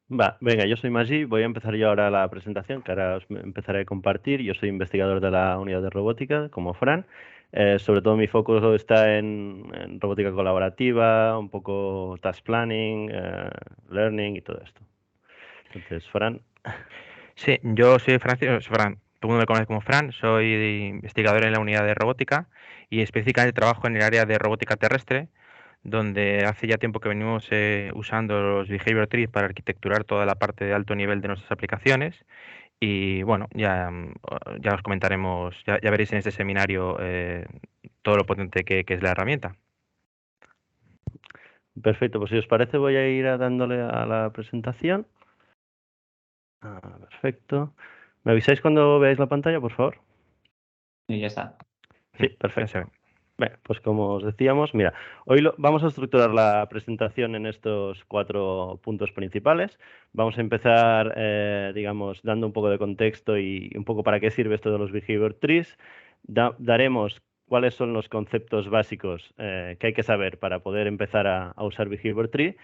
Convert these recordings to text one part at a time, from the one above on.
Va, venga, yo soy Magí, voy a empezar yo ahora la presentación, que ahora empezaré a compartir. Yo soy investigador de la unidad de robótica, como Fran. Sobre todo mi foco está en robótica colaborativa, un poco task planning, learning y todo esto. Entonces, Fran. Sí, yo soy Fran, todo el mundo me conoce como Fran, soy investigador en la unidad de robótica y específicamente trabajo en el área de robótica terrestre, donde hace ya tiempo que venimos usando los Behavior Trees para arquitecturar toda la parte de alto nivel de nuestras aplicaciones. Y bueno, ya os comentaremos, ya veréis en este seminario todo lo potente que es la herramienta. Perfecto, pues si os parece voy a ir dándole a la presentación. Perfecto. ¿Me avisáis cuando veáis la pantalla, por favor? Y ya está. Sí, Ya se perfecto. ve. Bueno, pues como os decíamos, mira, vamos a estructurar la presentación en estos 4 puntos principales. Vamos a empezar, digamos, dando un poco de contexto y un poco para qué sirve esto de los Behavior Trees. Daremos cuáles son los conceptos básicos que hay que saber para poder empezar a usar Behavior Tree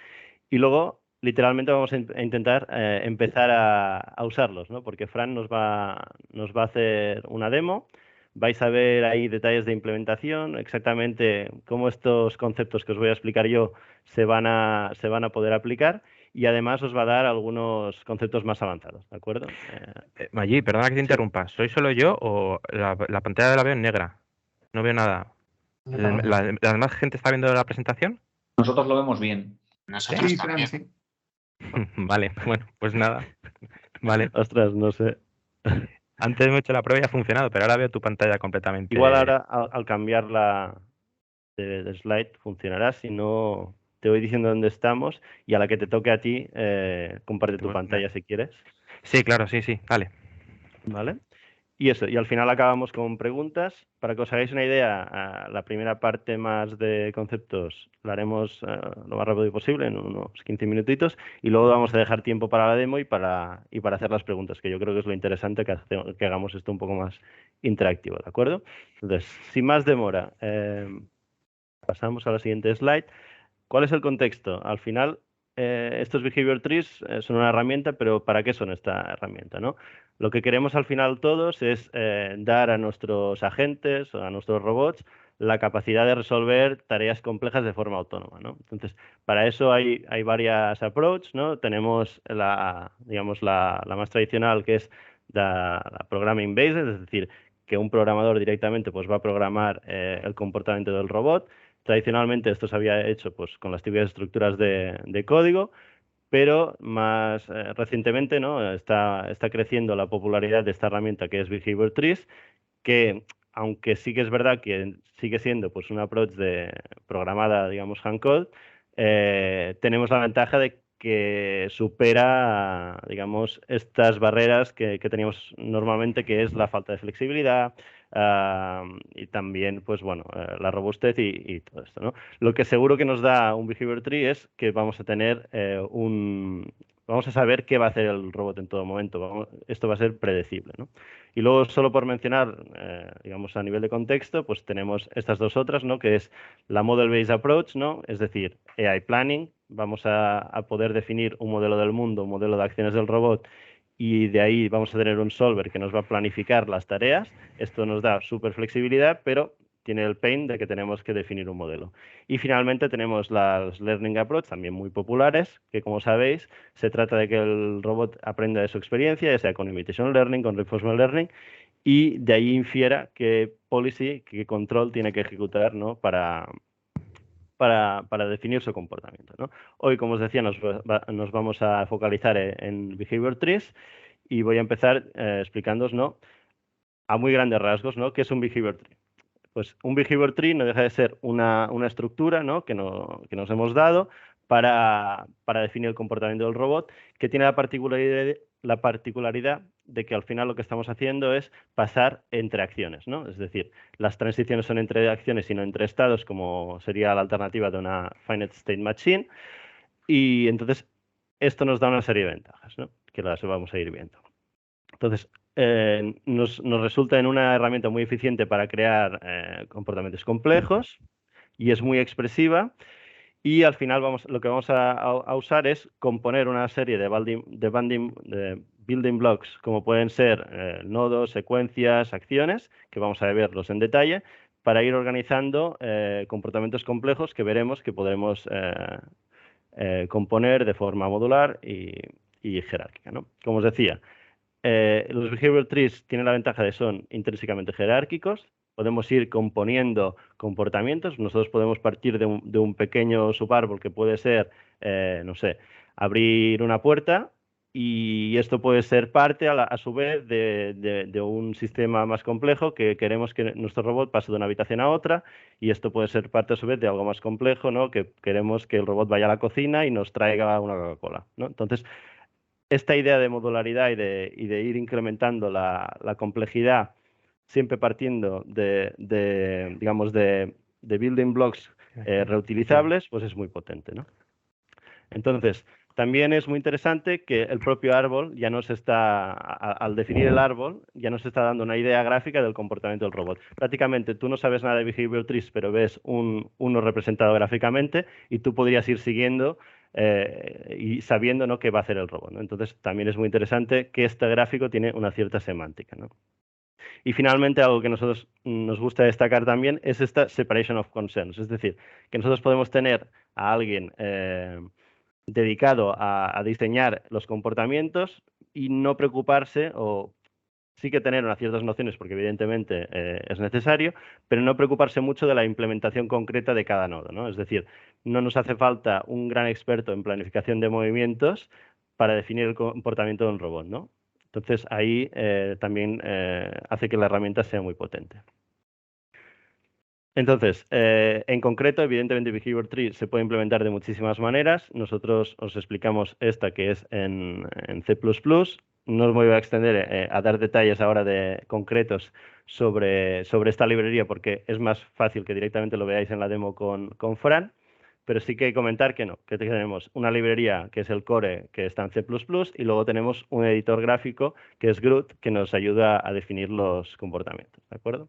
y luego, literalmente, vamos a intentar empezar a usarlos, ¿no? Porque Fran nos va a hacer una demo. Vais a ver ahí detalles de implementación, exactamente cómo estos conceptos que os voy a explicar yo se van a poder aplicar y además os va a dar algunos conceptos más avanzados, ¿de acuerdo? Magí, perdona que te Sí. interrumpa, ¿soy solo yo o la pantalla la veo en negra? No veo nada. ¿La demás gente está viendo la presentación? Nosotros lo vemos bien. Nosotros Sí, también. Fran, sí. Vale, bueno, pues nada. Vale. Ostras, no sé. Antes hemos hecho la prueba y ha funcionado, pero ahora veo tu pantalla completamente. Igual ahora al cambiar la de slide funcionará, si no te voy diciendo dónde estamos y a la que te toque a ti, comparte tu pantalla si quieres. Sí, claro, sí, vale. ¿Vale? Y eso, y al final acabamos con preguntas. Para que os hagáis una idea, la primera parte más de conceptos la haremos lo más rápido posible, en unos 15 minutitos, y luego vamos a dejar tiempo para la demo y para hacer las preguntas, que yo creo que es lo interesante, que hagamos esto un poco más interactivo, ¿de acuerdo? Entonces, sin más demora, pasamos a la siguiente slide. ¿Cuál es el contexto? Al final, estos Behavior Trees son una herramienta, pero ¿para qué son esta herramienta, no? Lo que queremos al final todos es dar a nuestros agentes o a nuestros robots la capacidad de resolver tareas complejas de forma autónoma, ¿no? Entonces, para eso hay varias approaches, ¿no? Tenemos digamos, la más tradicional, que es la programming based, es decir, que un programador directamente pues, va a programar el comportamiento del robot. Tradicionalmente esto se había hecho pues, con las típicas estructuras de código, pero más recientemente, ¿no? Está creciendo la popularidad de esta herramienta que es Behavior Trees, que aunque sí que es verdad que sigue siendo pues, una approach programada, digamos, hand-code, tenemos la ventaja de que supera, digamos, estas barreras que teníamos normalmente, que es la falta de flexibilidad, y también, pues bueno, la robustez y todo esto, ¿no? Lo que seguro que nos da un Behavior Tree es que vamos a tener vamos a saber qué va a hacer el robot en todo momento. Esto va a ser predecible, ¿no? Y luego, solo por mencionar, digamos, a nivel de contexto, pues tenemos estas dos otras, ¿no? Que es la Model-Based Approach, ¿no? Es decir, AI Planning. Vamos a poder definir un modelo del mundo, un modelo de acciones del robot, y de ahí vamos a tener un solver que nos va a planificar las tareas. Esto nos da súper flexibilidad, pero tiene el pain de que tenemos que definir un modelo. Y finalmente tenemos las Learning Approach, también muy populares, que como sabéis, se trata de que el robot aprenda de su experiencia, ya sea con Imitation Learning, con Reinforcement Learning, y de ahí infiera qué policy, qué control tiene que ejecutar, ¿no? Para definir su comportamiento, ¿no? Hoy, como os decía, nos vamos a focalizar en Behavior Trees y voy a empezar explicándoos, ¿no? A muy grandes rasgos, ¿no? ¿Qué es un Behavior Tree? Pues un Behavior Tree no deja de ser una estructura, ¿no? que nos hemos dado para definir el comportamiento del robot, que tiene la particularidad de que al final lo que estamos haciendo es pasar entre acciones, ¿no? Es decir, las transiciones son entre acciones y no entre estados, como sería la alternativa de una Finite State Machine, y entonces esto nos da una serie de ventajas, ¿no? Que las vamos a ir viendo. Entonces, nos resulta en una herramienta muy eficiente para crear comportamientos complejos y es muy expresiva. Y al final lo que vamos a usar es componer una serie de building blocks, como pueden ser nodos, secuencias, acciones, que vamos a verlos en detalle, para ir organizando comportamientos complejos que veremos que podremos componer de forma modular y jerárquica, ¿no? Como os decía, los behavior trees tienen la ventaja de son intrínsecamente jerárquicos. Podemos ir componiendo comportamientos. Nosotros podemos partir de un pequeño subárbol que puede ser, no sé, abrir una puerta, y esto puede ser parte a su vez de un sistema más complejo que queremos que nuestro robot pase de una habitación a otra, y esto puede ser parte a su vez de algo más complejo, ¿no? Que queremos que el robot vaya a la cocina y nos traiga una Coca-Cola, ¿no? Entonces, esta idea de modularidad y de ir incrementando la complejidad, siempre partiendo digamos, de building blocks reutilizables, pues es muy potente, ¿no? Entonces, también es muy interesante que el propio árbol ya nos está, al definir el árbol, ya nos está dando una idea gráfica del comportamiento del robot. Prácticamente tú no sabes nada de behavior trees, pero ves uno representado gráficamente, y tú podrías ir siguiendo y sabiendo, ¿no?, qué va a hacer el robot, ¿no? Entonces, también es muy interesante que este gráfico tiene una cierta semántica, ¿no? Y finalmente, algo que nosotros nos gusta destacar también es esta separation of concerns, es decir, que nosotros podemos tener a alguien dedicado a diseñar los comportamientos y no preocuparse, o sí que tener unas ciertas nociones, porque evidentemente es necesario, pero no preocuparse mucho de la implementación concreta de cada nodo, ¿no? Es decir, no nos hace falta un gran experto en planificación de movimientos para definir el comportamiento de un robot, ¿no? Entonces, ahí también hace que la herramienta sea muy potente. Entonces, en concreto, evidentemente, Behavior Tree se puede implementar de muchísimas maneras. Nosotros os explicamos esta, que es en C++. No os voy a extender a dar detalles ahora concretos sobre esta librería, porque es más fácil que directamente lo veáis en la demo con Fran. Pero sí que comentar que tenemos una librería que es el core, que está en C++, y luego tenemos un editor gráfico que es Groot, que nos ayuda a definir los comportamientos, ¿de acuerdo?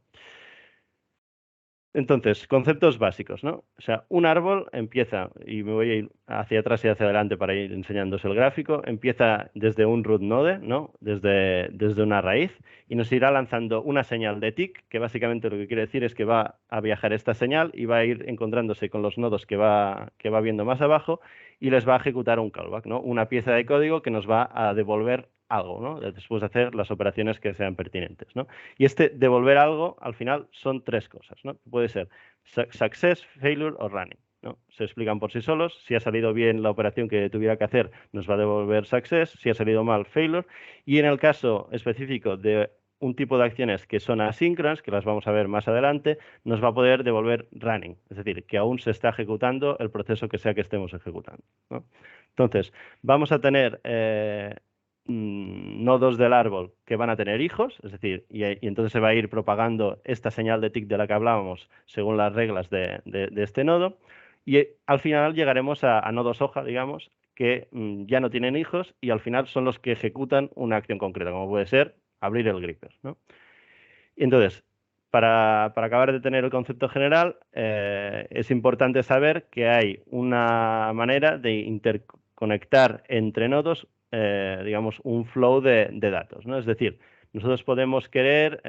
Entonces, conceptos básicos, ¿no? O sea, un árbol empieza, y me voy a ir hacia atrás y hacia adelante para ir enseñándoos el gráfico, empieza desde un root node, ¿no? Desde una raíz, y nos irá lanzando una señal de tick, que básicamente lo que quiere decir es que va a viajar esta señal y va a ir encontrándose con los nodos que va viendo más abajo, y les va a ejecutar un callback, ¿no? Una pieza de código que nos va a devolver algo, ¿no? Después de hacer las operaciones que sean pertinentes, ¿no? Y este devolver algo, al final, son tres cosas, ¿no? Puede ser success, failure o running, ¿no? Se explican por sí solos. Si ha salido bien la operación que tuviera que hacer, nos va a devolver success. Si ha salido mal, failure. Y en el caso específico de un tipo de acciones que son asíncronas, que las vamos a ver más adelante, nos va a poder devolver running, es decir, que aún se está ejecutando el proceso que sea que estemos ejecutando, ¿no? Entonces, vamos a tener nodos del árbol que van a tener hijos, es decir, y entonces se va a ir propagando esta señal de tick de la que hablábamos según las reglas de este nodo, y al final llegaremos a nodos hoja, digamos, que ya no tienen hijos y al final son los que ejecutan una acción concreta, como puede ser abrir el gripper, ¿no? Y entonces, para acabar de tener el concepto general, es importante saber que hay una manera de interconectar entre nodos, digamos, un flow de datos, ¿no? Es decir, nosotros podemos querer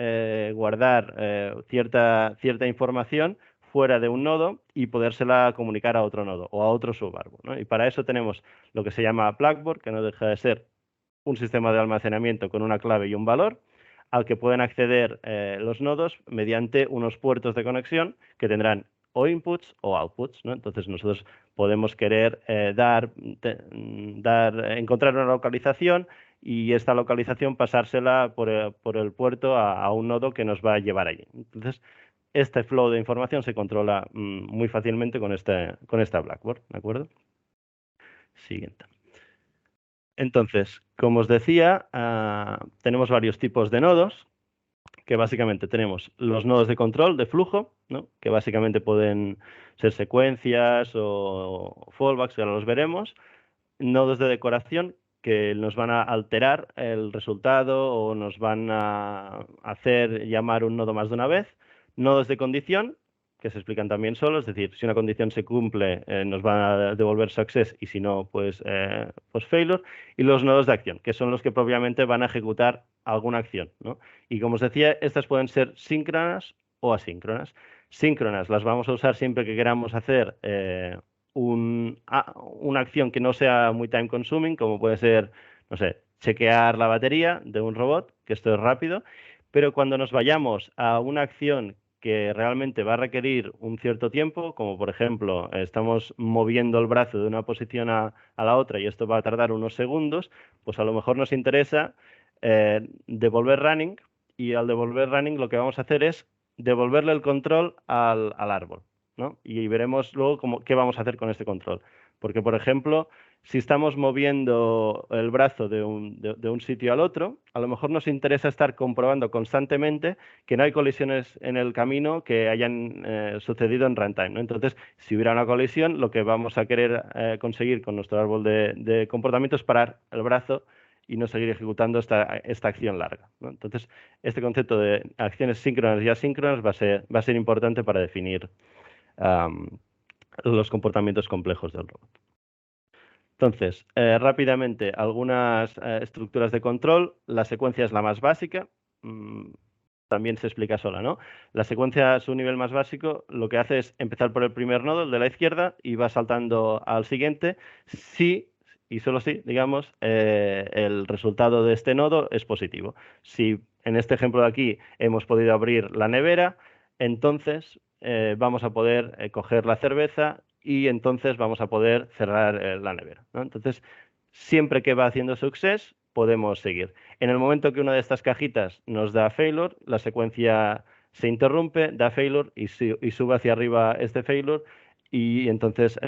guardar cierta información fuera de un nodo y podérsela comunicar a otro nodo o a otro subárbol, ¿no? Y para eso tenemos lo que se llama Blackboard, que no deja de ser un sistema de almacenamiento con una clave y un valor, al que pueden acceder los nodos mediante unos puertos de conexión que tendrán o inputs o outputs, ¿no? Entonces nosotros podemos querer encontrar una localización y esta localización pasársela por el puerto a un nodo que nos va a llevar allí. Entonces, este flow de información se controla muy fácilmente con esta Blackboard, ¿de acuerdo? Siguiente. Entonces, como os decía, tenemos varios tipos de nodos, que básicamente tenemos los nodos de control de flujo, ¿no? Que básicamente pueden ser secuencias o fallbacks, que ahora los veremos. Nodos de decoración, que nos van a alterar el resultado o nos van a hacer llamar un nodo más de una vez. Nodos de condición, que se explican también solos, es decir, si una condición se cumple, nos va a devolver success y si no, pues failure. Y los nodos de acción, que son los que propiamente van a ejecutar alguna acción, ¿no? Y como os decía, estas pueden ser síncronas o asíncronas. Síncronas las vamos a usar siempre que queramos hacer una acción que no sea muy time consuming, como puede ser, no sé, chequear la batería de un robot, que esto es rápido, pero cuando nos vayamos a una acción que realmente va a requerir un cierto tiempo, como por ejemplo estamos moviendo el brazo de una posición a la otra y esto va a tardar unos segundos, pues a lo mejor nos interesa devolver running, y al devolver running lo que vamos a hacer es devolverle el control al árbol, ¿no? Y veremos luego qué vamos a hacer con este control. Porque, por ejemplo, si estamos moviendo el brazo de un sitio al otro, a lo mejor nos interesa estar comprobando constantemente que no hay colisiones en el camino que hayan sucedido en runtime, ¿no? Entonces, si hubiera una colisión, lo que vamos a querer conseguir con nuestro árbol de comportamiento es parar el brazo y no seguir ejecutando esta acción larga, ¿no? Entonces, este concepto de acciones síncronas y asíncronas va a ser importante para definir los comportamientos complejos del robot. Entonces, rápidamente, algunas estructuras de control. La secuencia es la más básica, también se explica sola, ¿no? La secuencia a su nivel más básico lo que hace es empezar por el primer nodo, el de la izquierda, y va saltando al siguiente, si y solo si, digamos, el resultado de este nodo es positivo. Si en este ejemplo de aquí hemos podido abrir la nevera, entonces vamos a poder coger la cerveza y entonces vamos a poder cerrar la nevera, ¿no? Entonces, siempre que va haciendo success, podemos seguir. En el momento que una de estas cajitas nos da failure, la secuencia se interrumpe, da failure y sube hacia arriba este failure, y entonces,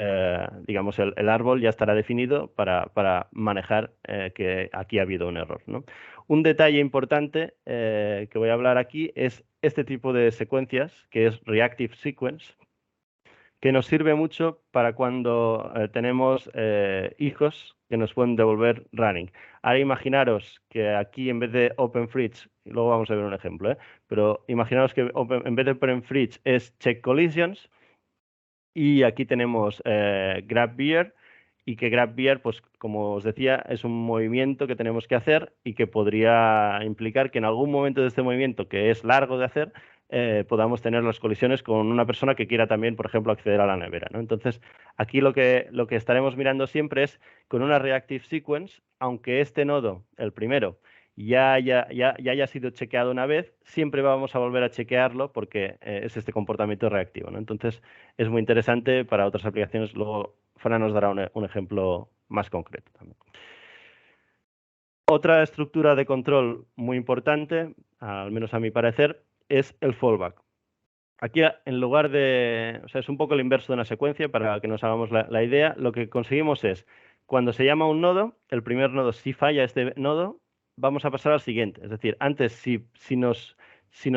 digamos, el árbol ya estará definido para manejar que aquí ha habido un error, ¿no? Un detalle importante que voy a hablar aquí es este tipo de secuencias, que es reactive sequence, que nos sirve mucho para cuando tenemos hijos que nos pueden devolver running. Ahora imaginaros que aquí en vez de open fridge, y luego vamos a ver un ejemplo, pero imaginaros que en vez de open fridge es check collisions, y aquí tenemos grab beer, y que grab beer, pues como os decía, es un movimiento que tenemos que hacer y que podría implicar que en algún momento de este movimiento, que es largo de hacer, podamos tener las colisiones con una persona que quiera también, por ejemplo, acceder a la nevera, ¿no? Entonces, aquí lo que estaremos mirando siempre es con una reactive sequence, aunque este nodo, el primero, ya haya sido chequeado una vez, siempre vamos a volver a chequearlo porque es este comportamiento reactivo, ¿no? Entonces, es muy interesante para otras aplicaciones. Luego, Fran nos dará un ejemplo más concreto también. Otra estructura de control muy importante, al menos a mi parecer, es el fallback. Aquí, en lugar de... O sea, es un poco el inverso de una secuencia, para que nos hagamos la idea. Lo que conseguimos es, cuando se llama un nodo, el primer nodo, si falla este nodo, vamos a pasar al siguiente. Es decir, antes, si nos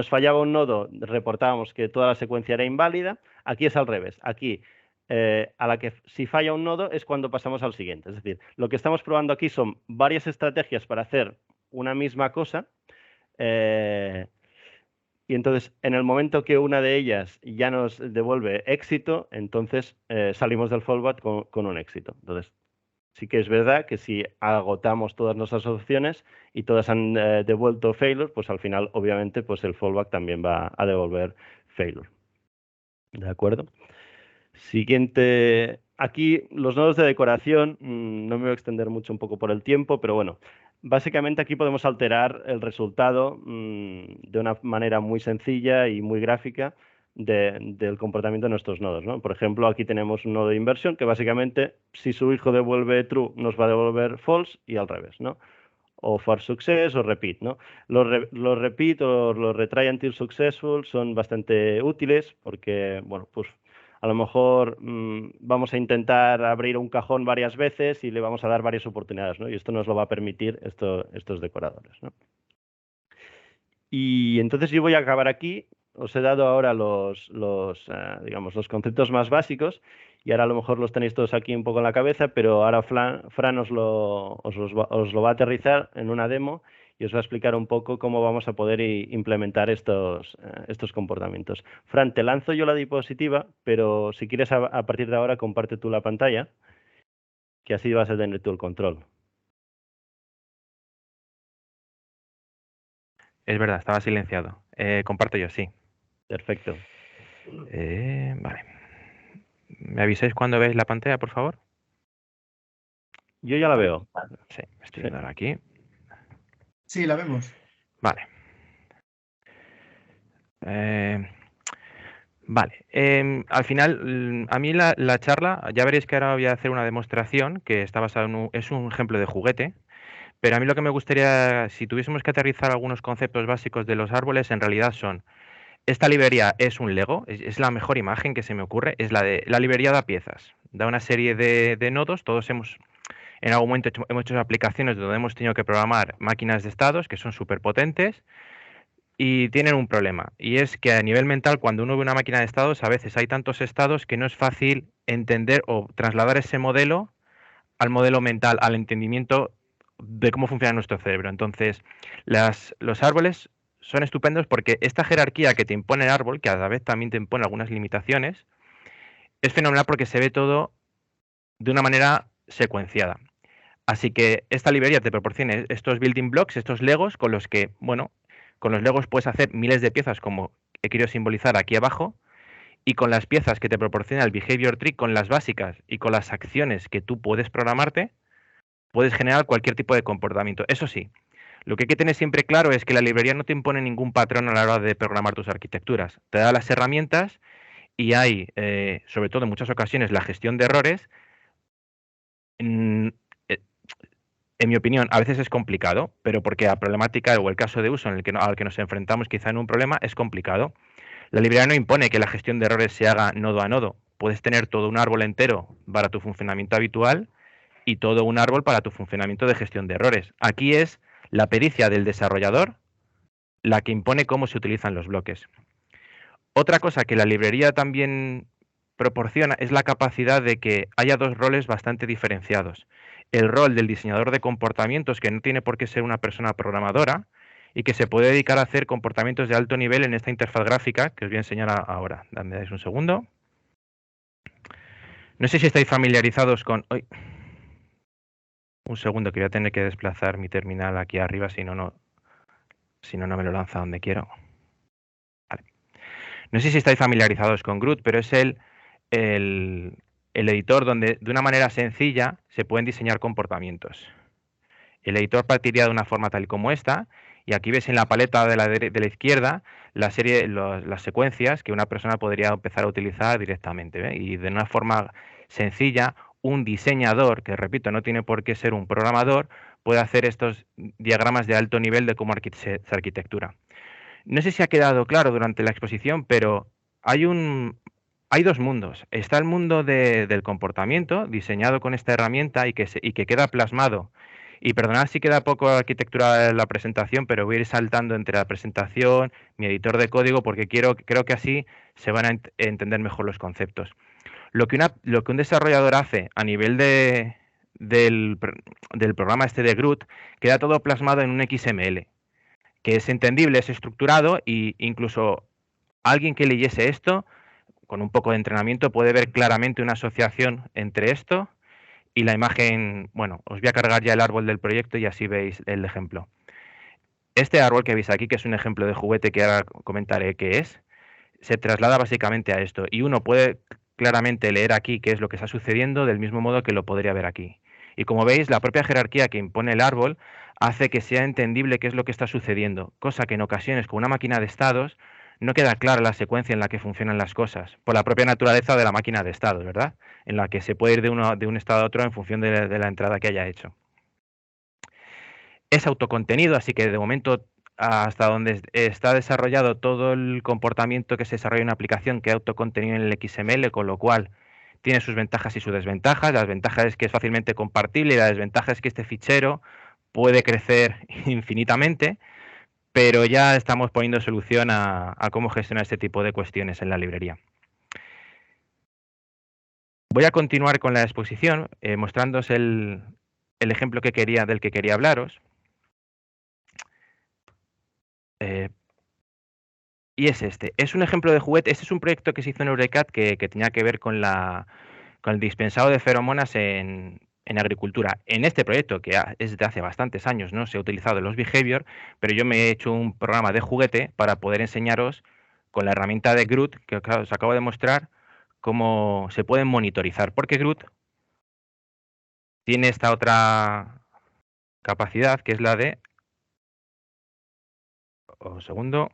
fallaba un nodo, reportábamos que toda la secuencia era inválida. Aquí es al revés. Aquí, si falla un nodo, es cuando pasamos al siguiente. Es decir, lo que estamos probando aquí son varias estrategias para hacer una misma cosa. Y entonces, en el momento que una de ellas ya nos devuelve éxito, entonces salimos del fallback con un éxito. Entonces, sí que es verdad que si agotamos todas nuestras opciones y todas han devuelto failure, pues al final, obviamente, pues el fallback también va a devolver failure. ¿De acuerdo? Siguiente. Aquí los nodos de decoración, no me voy a extender mucho un poco por el tiempo, pero bueno, básicamente aquí podemos alterar el resultado de una manera muy sencilla y muy gráfica del comportamiento de nuestros nodos, ¿no? Por ejemplo, aquí tenemos un nodo de inversión que básicamente, si su hijo devuelve true, nos va a devolver false, y al revés, ¿no? O for success o repeat, ¿no? Los repeat o los retry until successful son bastante útiles porque, bueno, pues a lo mejor vamos a intentar abrir un cajón varias veces y le vamos a dar varias oportunidades, ¿no? Y esto nos lo va a permitir estos decoradores, ¿no? Y entonces yo voy a acabar aquí. Os he dado ahora digamos, los conceptos más básicos, y ahora a lo mejor los tenéis todos aquí un poco en la cabeza, pero ahora Fran os lo va a aterrizar en una demo y os va a explicar un poco cómo vamos a poder implementar estos comportamientos. Fran, te lanzo yo la diapositiva, pero si quieres a partir de ahora comparte tú la pantalla, que así vas a tener tú el control. Es verdad, estaba silenciado. Comparto yo, sí. Perfecto. Vale. ¿Me avisáis cuando veis la pantalla, por favor? Yo ya la veo. Sí, estoy viendo ahora aquí. Sí, la vemos. Vale. Vale. Al final, a mí la charla, ya veréis que ahora voy a hacer una demostración que está basada es un ejemplo de juguete, pero a mí lo que me gustaría, si tuviésemos que aterrizar algunos conceptos básicos de los árboles, en realidad son: esta librería es un Lego, es la mejor imagen que se me ocurre, es la librería da piezas, da una serie de nodos, todos en algún momento hemos hecho aplicaciones donde hemos tenido que programar máquinas de estados que son súper potentes y tienen un problema, y es que a nivel mental, cuando uno ve una máquina de estados, a veces hay tantos estados que no es fácil entender o trasladar ese modelo al modelo mental, al entendimiento de cómo funciona nuestro cerebro. Entonces, los árboles son estupendos porque esta jerarquía que te impone el árbol, que a la vez también te impone algunas limitaciones, es fenomenal porque se ve todo de una manera secuenciada. Así que esta librería te proporciona estos building blocks, estos legos, con los que, bueno, con los legos puedes hacer miles de piezas, como he querido simbolizar aquí abajo, y con las piezas que te proporciona el behavior tree, con las básicas y con las acciones que tú puedes programarte, puedes generar cualquier tipo de comportamiento. Eso sí, lo que hay que tener siempre claro es que la librería no te impone ningún patrón a la hora de programar tus arquitecturas. Te da las herramientas y hay, sobre todo en muchas ocasiones, la gestión de errores. En mi opinión, a veces es complicado, pero porque la problemática o el caso de uso al que nos enfrentamos quizá en un problema es complicado. La librería no impone que la gestión de errores se haga nodo a nodo. Puedes tener todo un árbol entero para tu funcionamiento habitual y todo un árbol para tu funcionamiento de gestión de errores. Aquí es la pericia del desarrollador la que impone cómo se utilizan los bloques. Otra cosa que la librería también proporciona es la capacidad de que haya dos roles bastante diferenciados. El rol del diseñador de comportamientos, que no tiene por qué ser una persona programadora y que se puede dedicar a hacer comportamientos de alto nivel en esta interfaz gráfica que os voy a enseñar ahora. Dame un segundo. No sé si estáis familiarizados con... ¡Ay! Un segundo, que voy a tener que desplazar mi terminal aquí arriba, si no, no me lo lanza donde quiero. Vale. No sé si estáis familiarizados con Groot, pero es el editor donde de una manera sencilla se pueden diseñar comportamientos. El editor partiría de una forma tal como esta, y aquí ves en la paleta de la izquierda las secuencias que una persona podría empezar a utilizar directamente, ¿ve? Y de una forma sencilla, un diseñador, que repito, no tiene por qué ser un programador, puede hacer estos diagramas de alto nivel de cómo se arquitectura. No sé si ha quedado claro durante la exposición, pero hay dos mundos. Está el mundo del comportamiento, diseñado con esta herramienta y que queda plasmado. Y perdonad si queda poco arquitectura en la presentación, pero voy a ir saltando entre la presentación, mi editor de código, porque creo que así se van a entender mejor los conceptos. Lo que un desarrollador hace a nivel del programa este de Groot, queda todo plasmado en un XML, que es entendible, es estructurado, e incluso alguien que leyese esto, con un poco de entrenamiento, puede ver claramente una asociación entre esto y la imagen. Bueno, os voy a cargar ya el árbol del proyecto y así veis el ejemplo. Este árbol que veis aquí, que es un ejemplo de juguete que ahora comentaré qué es, se traslada básicamente a esto, y uno puede claramente leer aquí qué es lo que está sucediendo del mismo modo que lo podría ver aquí. Y como veis, la propia jerarquía que impone el árbol hace que sea entendible qué es lo que está sucediendo, cosa que en ocasiones con una máquina de estados no queda clara la secuencia en la que funcionan las cosas, por la propia naturaleza de la máquina de estados, ¿verdad? En la que se puede ir de un estado a otro en función de la entrada que haya hecho. Es autocontenido, así que de momento, hasta donde está desarrollado todo el comportamiento que se desarrolla en una aplicación, que autocontenido en el XML, con lo cual tiene sus ventajas y sus desventajas. Las ventajas es que es fácilmente compartible y la desventaja es que este fichero puede crecer infinitamente, pero ya estamos poniendo solución a cómo gestionar este tipo de cuestiones en la librería. Voy a continuar con la exposición mostrándoos el ejemplo del que quería hablaros. Y es este. Es un ejemplo de juguete. Este es un proyecto que se hizo en Eurecat que tenía que ver con el dispensado de feromonas en agricultura. En este proyecto, que es de hace bastantes años, ¿no? Se ha utilizado los behavior, pero yo me he hecho un programa de juguete para poder enseñaros con la herramienta de Groot, que os acabo de mostrar, cómo se pueden monitorizar. Porque Groot tiene esta otra capacidad, que es la de... Un segundo.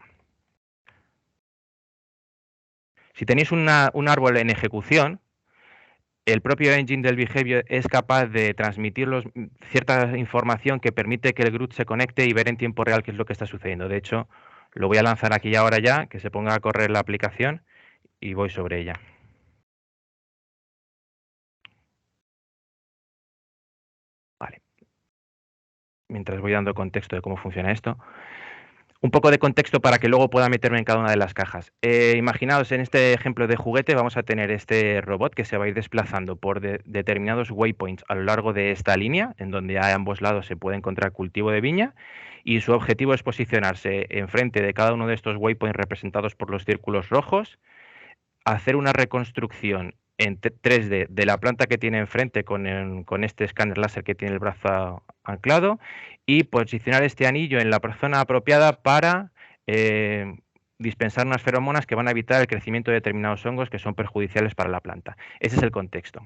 Si tenéis un árbol en ejecución, el propio engine del behavior es capaz de transmitir cierta información que permite que el Groot se conecte y ver en tiempo real qué es lo que está sucediendo. De hecho, lo voy a lanzar aquí y ahora ya, que se ponga a correr la aplicación y voy sobre ella. Vale. Mientras voy dando contexto de cómo funciona esto. Un poco de contexto para que luego pueda meterme en cada una de las cajas. Imaginaos, en este ejemplo de juguete vamos a tener este robot que se va a ir desplazando por determinados waypoints a lo largo de esta línea, en donde a ambos lados se puede encontrar cultivo de viña, y su objetivo es posicionarse enfrente de cada uno de estos waypoints representados por los círculos rojos, hacer una reconstrucción en 3D de la planta que tiene enfrente con este escáner láser que tiene el brazo anclado, y posicionar este anillo en la zona apropiada para dispensar unas feromonas que van a evitar el crecimiento de determinados hongos que son perjudiciales para la planta. Ese es el contexto.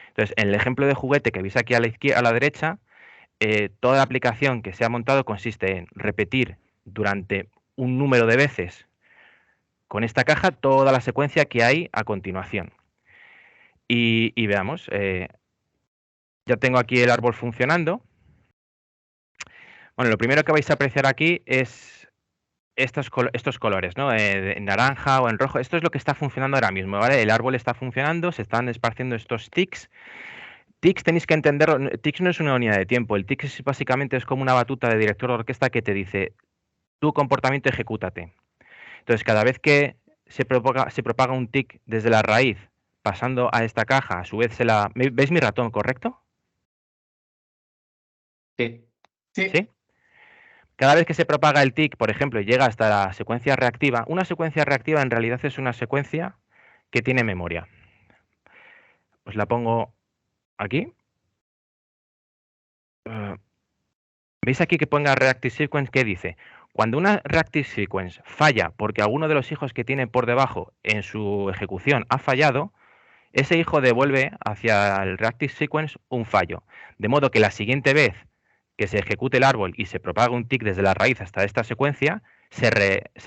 Entonces, en el ejemplo de juguete que veis aquí a la derecha, toda la aplicación que se ha montado consiste en repetir durante un número de veces con esta caja toda la secuencia que hay a continuación. Y veamos, ya tengo aquí el árbol funcionando. Bueno, lo primero que vais a apreciar aquí es estos colores, ¿no? En naranja o en rojo. Esto es lo que está funcionando ahora mismo, ¿vale? El árbol está funcionando, se están esparciendo estos tics. Tics tenéis que entenderlo, tics no es una unidad de tiempo, el tic básicamente es como una batuta de director de orquesta que te dice, tu comportamiento ejecútate. Entonces, cada vez que se propaga un tic desde la raíz, pasando a esta caja, a su vez ¿Veis mi ratón, correcto? Sí. ¿Sí? Cada vez que se propaga el tic, por ejemplo, y llega hasta la secuencia reactiva, una secuencia reactiva en realidad es una secuencia que tiene memoria. Os la pongo aquí. ¿Veis aquí que ponga Reactive Sequence? ¿Qué dice? Cuando una Reactive Sequence falla porque alguno de los hijos que tiene por debajo en su ejecución ha fallado, ese hijo devuelve hacia el Reactive Sequence un fallo. De modo que la siguiente vez que se ejecute el árbol y se propaga un tic desde la raíz hasta esta secuencia, se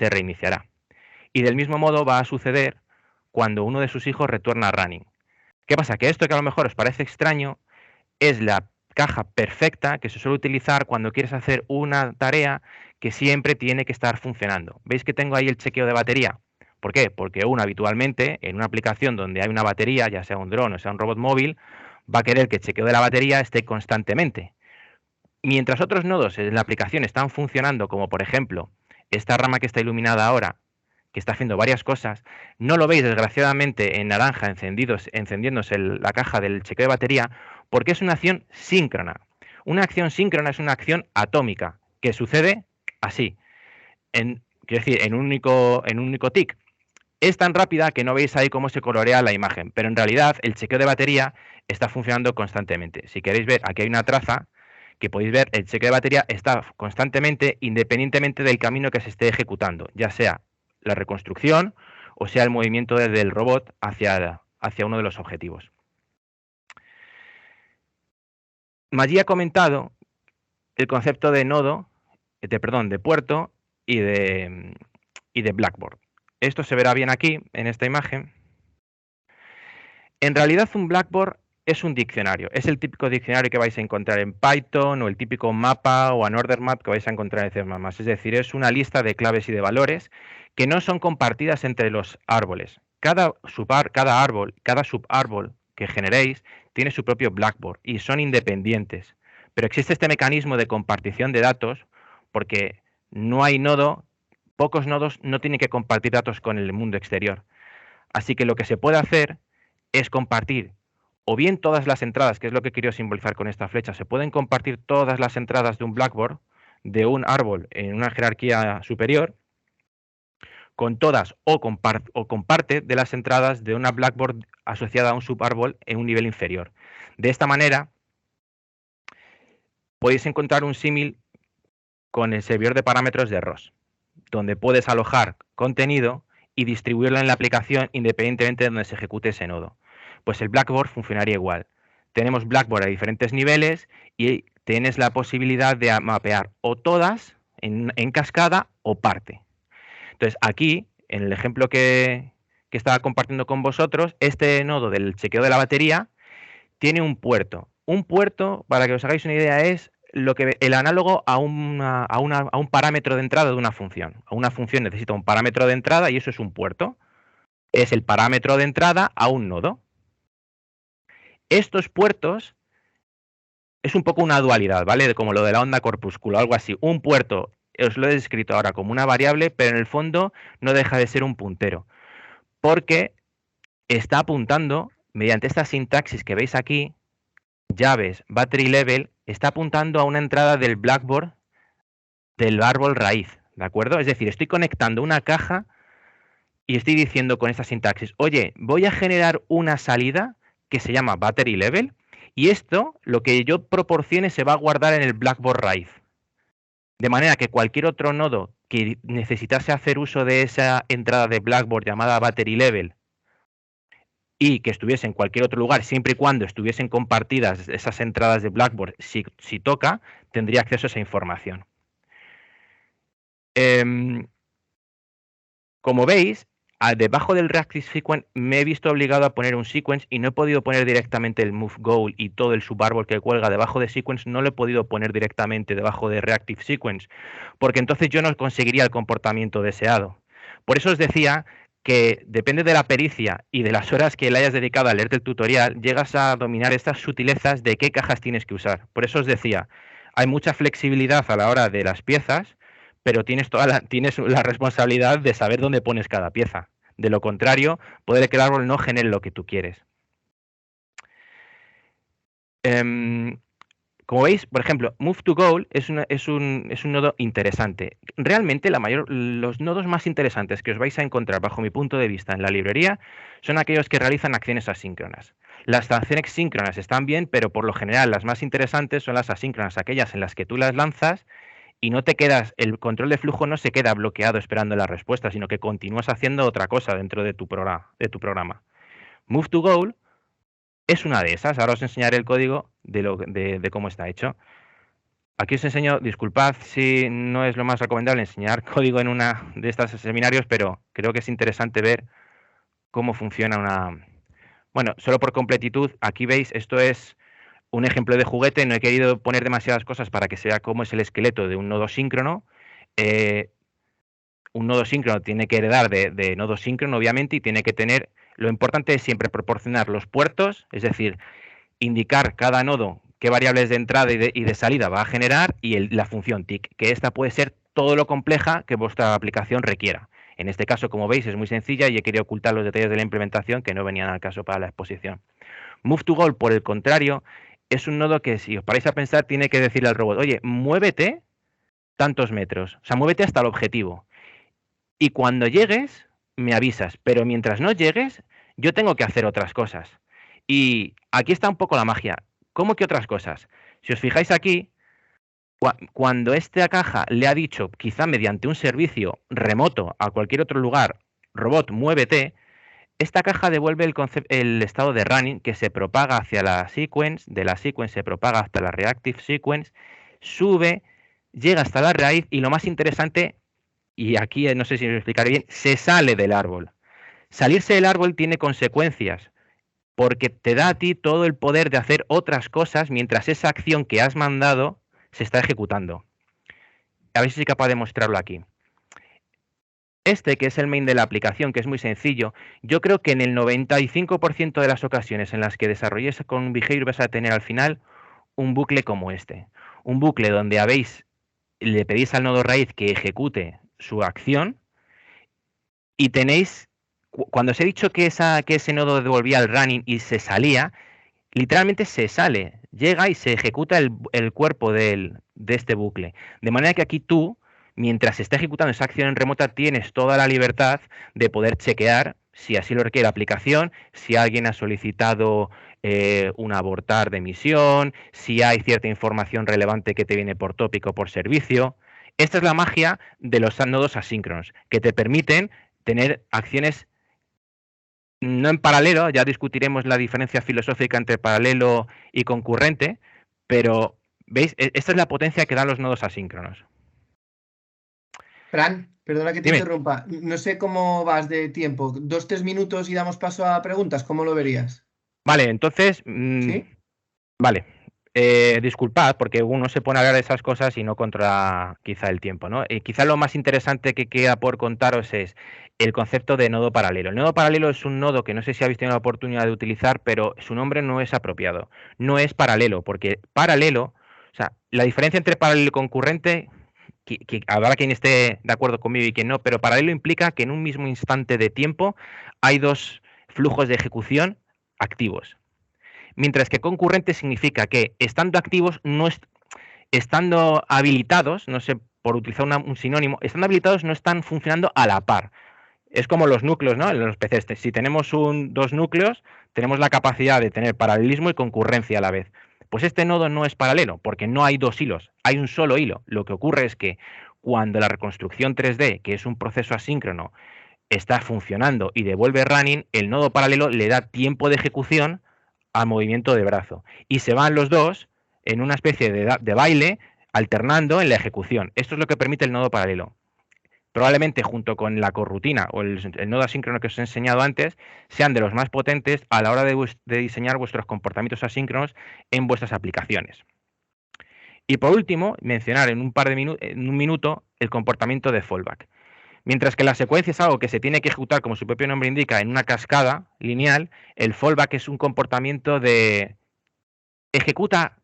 reiniciará. Y del mismo modo va a suceder cuando uno de sus hijos retorna a running. ¿Qué pasa? Que esto que a lo mejor os parece extraño es la caja perfecta que se suele utilizar cuando quieres hacer una tarea que siempre tiene que estar funcionando. ¿Veis que tengo ahí el chequeo de batería? ¿Por qué? Porque uno habitualmente en una aplicación donde hay una batería, ya sea un dron o sea un robot móvil, va a querer que el chequeo de la batería esté constantemente. Mientras otros nodos en la aplicación están funcionando, como por ejemplo esta rama que está iluminada ahora, que está haciendo varias cosas, no lo veis desgraciadamente en naranja encendiéndose la caja del chequeo de batería, porque es una acción síncrona. Una acción síncrona es una acción atómica, que sucede así, quiero decir, en un único tic. Es tan rápida que no veis ahí cómo se colorea la imagen, pero en realidad el chequeo de batería está funcionando constantemente. Si queréis ver, aquí hay una traza que podéis ver, el chequeo de batería está constantemente independientemente del camino que se esté ejecutando, ya sea la reconstrucción o sea el movimiento del robot hacia uno de los objetivos. Magí ha comentado el concepto de nodo, de puerto y de Blackboard. Esto se verá bien aquí, en esta imagen. En realidad un Blackboard es un diccionario. Es el típico diccionario que vais a encontrar en Python o el típico mapa o un order map que vais a encontrar en C++. Es decir, es una lista de claves y de valores que no son compartidas entre los árboles. Cada subárbol que generéis tiene su propio Blackboard y son independientes. Pero existe este mecanismo de compartición de datos porque no hay nodo, pocos nodos no tienen que compartir datos con el mundo exterior. Así que lo que se puede hacer es compartir o bien todas las entradas, que es lo que quiero simbolizar con esta flecha, se pueden compartir todas las entradas de un Blackboard, de un árbol en una jerarquía superior con todas o con parte de las entradas de una blackboard asociada a un subárbol en un nivel inferior. De esta manera, podéis encontrar un símil con el servidor de parámetros de ROS, donde puedes alojar contenido y distribuirlo en la aplicación independientemente de donde se ejecute ese nodo. Pues el Blackboard funcionaría igual. Tenemos Blackboard a diferentes niveles y tienes la posibilidad de mapear o todas en cascada o parte. Entonces aquí, en el ejemplo que estaba compartiendo con vosotros, este nodo del chequeo de la batería tiene un puerto. Un puerto, para que os hagáis una idea, es el análogo a un parámetro de entrada de una función. Una función necesita un parámetro de entrada y eso es un puerto. Es el parámetro de entrada a un nodo. Estos puertos es un poco una dualidad, ¿vale? Como lo de la onda corpúsculo, algo así. Un puerto, os lo he descrito ahora como una variable, pero en el fondo no deja de ser un puntero. Porque está apuntando, mediante esta sintaxis que veis aquí, llaves, battery level, está apuntando a una entrada del Blackboard del árbol raíz, ¿de acuerdo? Es decir, estoy conectando una caja y estoy diciendo con esta sintaxis, oye, voy a generar una salida que se llama battery level y esto, lo que yo proporcione, se va a guardar en el Blackboard raíz. De manera que cualquier otro nodo que necesitase hacer uso de esa entrada de Blackboard llamada battery level y que estuviese en cualquier otro lugar, siempre y cuando estuviesen compartidas esas entradas de Blackboard, si toca, tendría acceso a esa información. Como veis, debajo del reactive sequence me he visto obligado a poner un sequence y no he podido poner directamente el move goal y todo el subárbol que cuelga debajo de sequence, no lo he podido poner directamente debajo de reactive sequence, porque entonces yo no conseguiría el comportamiento deseado. Por eso os decía que depende de la pericia y de las horas que le hayas dedicado a leerte el tutorial, llegas a dominar estas sutilezas de qué cajas tienes que usar. Por eso os decía, hay mucha flexibilidad a la hora de las piezas, pero tienes la responsabilidad de saber dónde pones cada pieza. De lo contrario, puede que el árbol no genere lo que tú quieres. Como veis, por ejemplo, Move to Goal es un nodo interesante. Realmente los nodos más interesantes que os vais a encontrar, bajo mi punto de vista, en la librería, son aquellos que realizan acciones asíncronas. Las acciones síncronas están bien, pero por lo general las más interesantes son las asíncronas, aquellas en las que tú las lanzas y no te quedas, el control de flujo no se queda bloqueado esperando la respuesta, sino que continúas haciendo otra cosa dentro de tu programa. Move to Goal es una de esas. Ahora os enseñaré el código de cómo está hecho. Aquí os enseño, disculpad si no es lo más recomendable enseñar código en una de estos seminarios, pero creo que es interesante ver cómo funciona una... Bueno, solo por completitud, aquí veis, esto es un ejemplo de juguete, no he querido poner demasiadas cosas para que se vea cómo es el esqueleto de un nodo síncrono. Un nodo síncrono tiene que heredar de nodo síncrono, obviamente, y tiene que tener... Lo importante es siempre proporcionar los puertos, es decir, indicar cada nodo qué variables de entrada y de salida va a generar y la función tick, que esta puede ser todo lo compleja que vuestra aplicación requiera. En este caso, como veis, es muy sencilla y he querido ocultar los detalles de la implementación que no venían al caso para la exposición. Move to Goal, por el contrario, es un nodo que, si os paráis a pensar, tiene que decirle al robot, oye, muévete tantos metros, o sea, muévete hasta el objetivo. Y cuando llegues, me avisas, pero mientras no llegues, yo tengo que hacer otras cosas. Y aquí está un poco la magia. ¿Cómo que otras cosas? Si os fijáis aquí, cuando esta caja le ha dicho, quizá mediante un servicio remoto a cualquier otro lugar, robot, muévete, esta caja devuelve el estado de running que se propaga hacia la sequence, de la sequence se propaga hasta la reactive sequence, sube, llega hasta la raíz y lo más interesante, y aquí no sé si lo explicaré bien, se sale del árbol. Salirse del árbol tiene consecuencias, porque te da a ti todo el poder de hacer otras cosas mientras esa acción que has mandado se está ejecutando. A ver si soy capaz de mostrarlo aquí. Este, que es el main de la aplicación, que es muy sencillo, yo creo que en el 95% de las ocasiones en las que desarrolles con un behavior vas a tener al final un bucle como este. Un bucle donde le pedís al nodo raíz que ejecute su acción y tenéis, cuando os he dicho que ese nodo devolvía el running y se salía, literalmente se sale, llega y se ejecuta el cuerpo de este bucle. De manera que aquí tú, mientras se está ejecutando esa acción en remota, tienes toda la libertad de poder chequear, si así lo requiere la aplicación, si alguien ha solicitado un abortar de misión, si hay cierta información relevante que te viene por tópico o por servicio. Esta es la magia de los nodos asíncronos, que te permiten tener acciones no en paralelo, ya discutiremos la diferencia filosófica entre paralelo y concurrente, pero ¿veis? Esta es la potencia que dan los nodos asíncronos. Fran, perdona que te Dime. interrumpa. No sé cómo vas de tiempo. 2-3 minutos y damos paso a preguntas. ¿Cómo lo verías? Vale, entonces, ¿Sí? vale. Disculpad, porque uno se pone a hablar de esas cosas y no controla quizá el tiempo, ¿no? Quizá lo más interesante que queda por contaros es el concepto de nodo paralelo. El nodo paralelo es un nodo que no sé si habéis tenido la oportunidad de utilizar, pero su nombre no es apropiado. No es paralelo, porque paralelo, o sea, la diferencia entre paralelo y concurrente, que habrá quien esté de acuerdo conmigo y quien no, pero paralelo implica que en un mismo instante de tiempo hay dos flujos de ejecución activos. Mientras que concurrente significa que estando activos, estando habilitados, no sé, por utilizar un sinónimo, estando habilitados no están funcionando a la par. Es como los núcleos, ¿no? En los PCs. Si tenemos dos núcleos, tenemos la capacidad de tener paralelismo y concurrencia a la vez. Pues este nodo no es paralelo, porque no hay dos hilos, hay un solo hilo. Lo que ocurre es que cuando la reconstrucción 3D, que es un proceso asíncrono, está funcionando y devuelve running, el nodo paralelo le da tiempo de ejecución al movimiento de brazo. Y se van los dos en una especie de baile alternando en la ejecución. Esto es lo que permite el nodo paralelo. Probablemente junto con la corrutina o el nodo asíncrono que os he enseñado antes, sean de los más potentes a la hora de diseñar vuestros comportamientos asíncronos en vuestras aplicaciones. Y por último, mencionar en un minuto el comportamiento de fallback. Mientras que la secuencia es algo que se tiene que ejecutar, como su propio nombre indica, en una cascada lineal, el fallback es un comportamiento de ejecuta,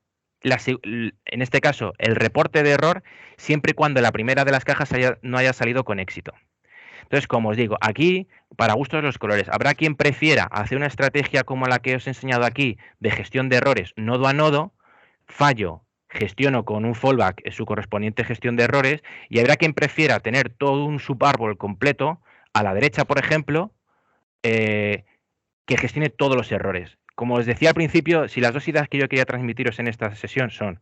en este caso, el reporte de error siempre y cuando la primera de las cajas no haya salido con éxito. Entonces, como os digo, aquí, para gustos los colores, habrá quien prefiera hacer una estrategia como la que os he enseñado aquí, de gestión de errores nodo a nodo, fallo, gestiono con un fallback su correspondiente gestión de errores, y habrá quien prefiera tener todo un subárbol completo, a la derecha, por ejemplo, que gestione todos los errores. Como os decía al principio, si las dos ideas que yo quería transmitiros en esta sesión son,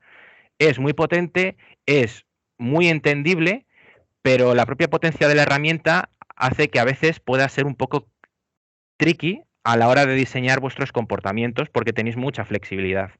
es muy potente, es muy entendible, pero la propia potencia de la herramienta hace que a veces pueda ser un poco tricky a la hora de diseñar vuestros comportamientos porque tenéis mucha flexibilidad.